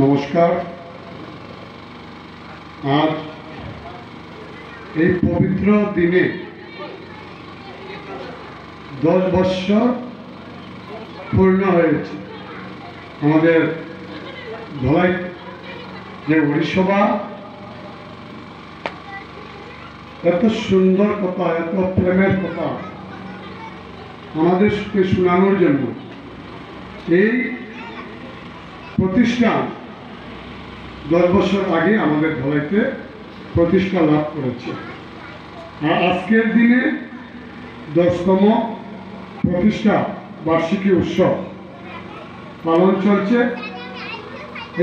নমস্কার। আজ এই পবিত্র দিনে 10 বৎসর পূর্ণ হয়েছে আমাদের ধলাই যে হরিসভা। এত সুন্দর কথা, এত প্রেমের কথা আমাদেরকে শোনানোর জন্য এই প্রতিষ্ঠান 10 বছর আগে আমাদের ধলাইতে প্রতিষ্ঠা লাভ করেছে। আর আজকের দিনে 10তম প্রতিষ্ঠা বার্ষিকী উৎসব পালন চলছে।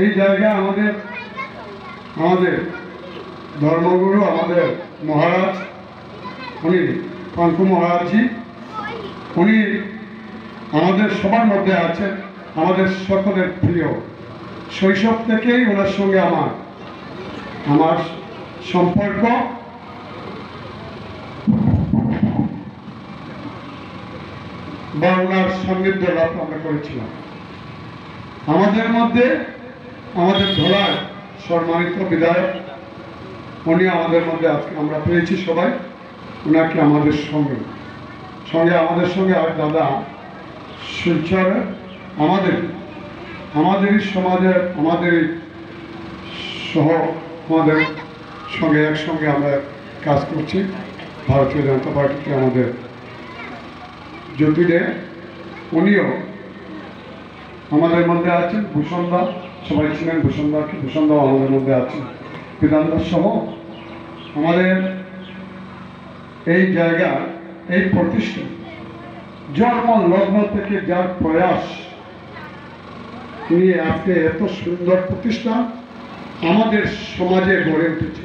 এই জায়গায় আমাদের ধর্মগুরু, আমাদের মহারাজ, উনি পাঙ্কু মহারাজজি, উনি আমাদের সবার মধ্যে আছেন, আমাদের সকলের প্রিয়। শৈশব থেকেই ওনার সঙ্গে আমার সম্পর্ক। বা ওনার সান্নিধ্য লাভ আমরা করেছিলাম। আমাদের মধ্যে আমাদের ধলার সম্মানিত বিধায়ক, উনি আমাদের মধ্যে আজকে আমরা পেয়েছি সবাই ওনাকে আমাদের সঙ্গে আমাদের সঙ্গে আর দাদা শিলচরের আমাদেরই সমাজের আমাদেরই সহ আমাদের সঙ্গে একসঙ্গে আমরা কাজ করছি। ভারতীয় জনতা পার্টিতে আমাদের জ্যোতিরে উনিও আমাদের মধ্যে আছেন। ভূষণদা, সবাই ছিলেন ভূষণদাও আমাদের মধ্যে আছেন। বিধানদার সহ আমাদের এই জায়গা, এই প্রতিষ্ঠান জন্ম লগ্ন থেকে যার প্রয়াস নিয়ে আজকে এত সুন্দর প্রতিষ্ঠান আমাদের সমাজে গড়ে উঠেছে।